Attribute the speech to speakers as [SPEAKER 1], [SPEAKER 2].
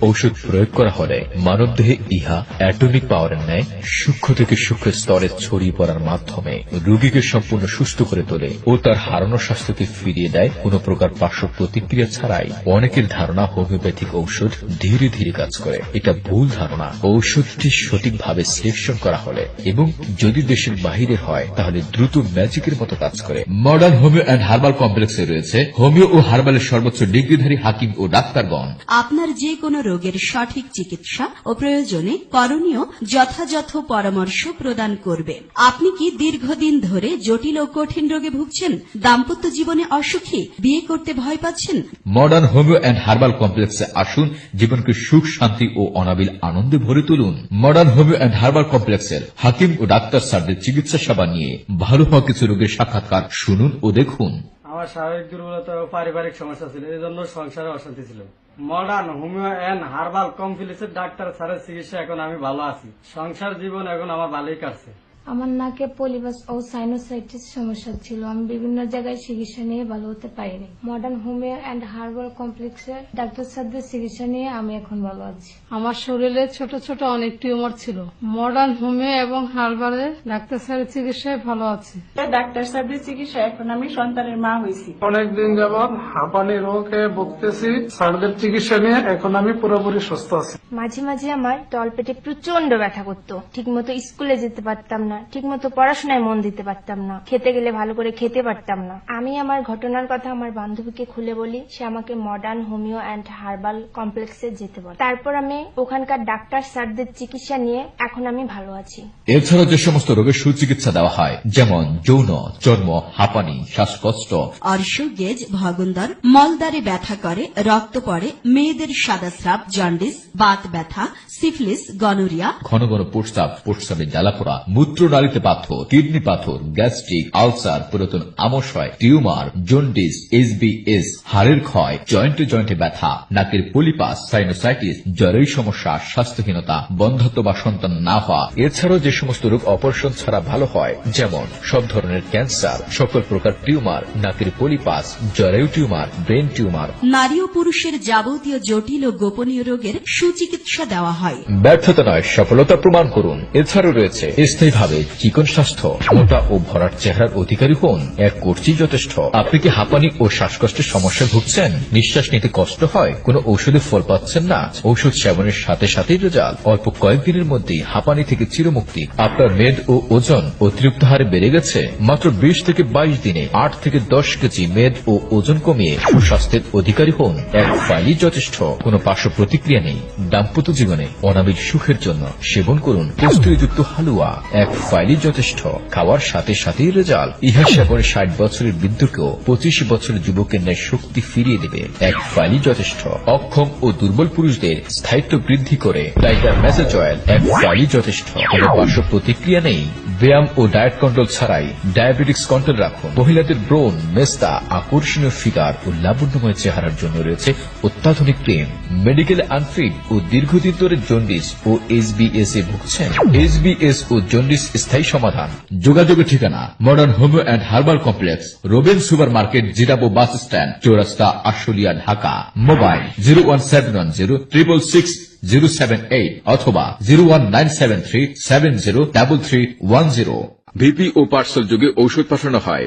[SPEAKER 1] ঔষধ প্রয়োগ করা হলে মানবদেহে ইহা অ্যাটমিক পাওয়ারের ন্যায় সূক্ষ্ম থেকে সূক্ষ্ম স্তরে ছড়িয়ে পড়ার মাধ্যমে রোগীকে সম্পূর্ণ সুস্থ করে তোলে ও তার হারানো স্বাস্থ্যকে ফিরিয়ে দেয় কোন প্রকার পার্শ্ব প্রতিক্রিয়া ছাড়াই। অনেকের ধারণা হোমিওপ্যাথিক ঔষধ ধীরে ধীরে কাজ করে। এটা ভুল ধারণা। ঔষধটি সঠিকভাবে সিলেকশন করা হলে এবং যদি দেশের বাহিরের হয় তাহলে দ্রুত ম্যাজিকের মতো কাজ করে। মডার্ন হোমিও অ্যান্ড হার্বাল কমপ্লেক্সে রয়েছে হোমিও ও হার্বালের সর্বোচ্চ ডিগ্রিধারী হাকিম ও ডাক্তারগণ।
[SPEAKER 2] আপনার যে কোনো রোগের সঠিক চিকিৎসা ও প্রয়োজনে করণীয় যথাযথ পরামর্শ প্রদান করবে। আপনি কি দীর্ঘদিন ধরে জটিল ও কঠিন রোগে ভুগছেন? দাম্পত্য জীবনে অসুখী? বিয়ে করতে ভয় পাচ্ছেন?
[SPEAKER 1] মডার্ন হোমিও অ্যান্ড হার্বাল কমপ্লেক্সে আসুন, জীবনকে সুখ, শান্তি ও অনাবিল আনন্দে ভরে তুলুন। মডার্ন হোমিও অ্যান্ড হার্বাল কমপ্লেক্সের হাকিম ও ডাক্তার স্যারদের চিকিৎসা সেবা নিয়ে ভালো হওয়া কিছু রোগের সাক্ষাৎকার শুনুন ও দেখুন।
[SPEAKER 3] আমার শারীরিক দুর্বলতা ও পারিবারিক সমস্যা ছিল, এই জন্য সংসারে অশান্তি ছিল। মডার্ন হোমিও অ্যান্ড হার্বাল কমপ্লেক্সের ডাক্তার স্যারের চিকিৎসা এখন আমি ভালো আছি। সংসার জীবন এখন আমার ভালোই কাটছে।
[SPEAKER 4] আমার নাকে পলিবাস ও সাইনোসাইটিস সমস্যা ছিল। আমি বিভিন্ন জায়গায় চিকিৎসা নিয়ে ভালো হতে পারিনি। মডার্ন হোমিও অ্যান্ড হার্বাল কমপ্লেক্সের ডাক্তার স্যারদের চিকিৎসা নিয়ে আমি এখন ভালো আছি।
[SPEAKER 5] আমার শরীরে ছোট ছোট অনেক টিউমার ছিল। মডার্ন হোমিও এবং হার্বালের ডাক্তার স্যারের চিকিৎসায় ভালো আছি।
[SPEAKER 6] ডাক্তার স্যারদের চিকিৎসা এখন আমি সন্তানের মা হয়েছি।
[SPEAKER 7] অনেকদিন যাবৎ হাঁপানি রোগে ভুগতেছি, স্যারদের চিকিৎসা নিয়ে এখন আমি পুরোপুরি সুস্থ আছি।
[SPEAKER 4] মাঝে মাঝে আমার তলপেটে প্রচন্ড ব্যথা করতো। ঠিকমতো স্কুলে যেতে পারতাম না, ঠিকমতো পড়াশোনায় মন দিতে পারতাম না, খেতে গেলে ভালো করে খেতে পারতাম না। আমি আমার ঘটনার কথা আমার বান্ধবীকে খুলে বলি, সে আমাকে মডার্ন হোমিও অ্যান্ড হার্বাল কমপ্লেক্সে যেতে বলে। তারপর আমি ওখানকার ডাক্তার স্যারদের চিকিৎসা নিয়ে এখন আমি ভালো আছি।
[SPEAKER 1] এছাড়াও যে সমস্ত রোগের সুচিকিৎসা দেওয়া হয় যেমন যৌন, চর্ম, হাঁপানি, শ্বাসকষ্ট,
[SPEAKER 2] অর্শ, গেজ, ভগন্দর, মলদ্বারে ব্যথা করে, রক্ত পড়ে, মেয়েদের সাদা স্রাব, জন্ডিস, বাত ব্যথা, সিফিলিস, গনোরিয়া,
[SPEAKER 1] ঘন ঘন প্রস্রাব, প্রস্রাবে জ্বালাপোড়া, মূত্রনালীতে পাথর, কিডনি পাথর, গ্যাস্ট্রিক, আলসার, পুরাতন আমাশয়, টিউমার, জন্ডিস, এইচবিএস, হাড়ের ক্ষয়, জয়েন্টে জয়েন্টে ব্যথা, নাকের পলিপাস, সাইনোসাইটিস, জ্বরের সমস্যা, স্বাস্থ্যহীনতা, বন্ধ্যত্ব বা সন্তান না হওয়া। এছাড়াও যে সমস্ত রোগ অপারেশন ছাড়া ভালো হয় যেমন সব ধরনের ক্যান্সার, সকল প্রকার টিউমার, নাকের পলিপাস, জরায়ু টিউমার, ব্রেন টিউমার,
[SPEAKER 2] নারী ও পুরুষের যাবতীয় জটিল ও গোপনীয় রোগের সুচিকিৎসা দেওয়া হয়।
[SPEAKER 1] ব্যর্থতা নয়, সফলতা প্রমাণ করুন। এছাড়াও রয়েছে স্থায়ীভাবে চিকন স্বাস্থ্য, মোটা ও ভরাট চেহারার অধিকারী হন। এক কোর্সই যথেষ্ট। আপনি কি হাঁপানি ও শ্বাসকষ্টের সমস্যায় ভুগছেন? নিঃশ্বাস নিতে কষ্ট হয়? কোনো ঔষধে ফল পাচ্ছেন না? ঔষধ সেবনের সাথে সাথেই রেজাল্ট। অল্প কয়েকদিনের মধ্যেই হাঁপানি থেকে চিরমুক্তি। আপনার মেদ ও ওজন অতিরিক্ত হারে বেড়ে গেছে? মাত্র 20 থেকে 22 দিনে 8 থেকে 10 কেজি মেদ ও ওজন কমিয়ে সুস্বাস্থ্যের অধিকারী হন। এক ফাইলই যথেষ্ট। কোনো পার্শ্ব প্রতিক্রিয়া নেই। দাম্পত্য জীবনে অনাবিল সুখের জন্য সেবন করুন কস্তুরীযুক্ত হালুয়া। এক ফাইলই যথেষ্ট। খাওয়ার সাথে সাথেই রেজাল্ট। ইহা সেবনে 60 বছরের বৃদ্ধকেও 25 বছরের যুবকের ন্যায় শক্তি ফিরিয়ে দেবে। এক ফাইলই যথেষ্ট। অক্ষম ও দুর্বল পুরুষদের স্থায়িত্ব বৃদ্ধি করে টাইগার ম্যাসেজ অয়েল। এক ফাইলই যথেষ্ট। কোনো পার্শ্ব প্রতিক্রিয়া নেই। ব্যায়াম ও ডায়েট কন্ট্রোল ছাড়াই ডায়াবেটিক্স কন্ট্রোল রাখুন। মহিলাদের ব্রণ, মেস্তা, আকর্ষণীয় ফিগার ও লাবণ্যময় চেহারার জন্য রয়েছে অত্যাধুনিক ক্রিম। মেডিকেল আনফিট ও দীর্ঘদিন ধরে জন্ডিস ও এইচবিএস এ ভুগছেন? এইচবিএস ও জন্ডিস স্থায়ী সমাধান। যোগাযোগের ঠিকানা modern homeo and herbal complex, Robben super market, Zirabo bus stand, চৌরাস্তা, আশুলিয়া, ঢাকা। মোবাইল 01710666078 অথবা 01973703310। ভিপি ও পার্সেল যোগে ঔষধ পাঠানো হয়।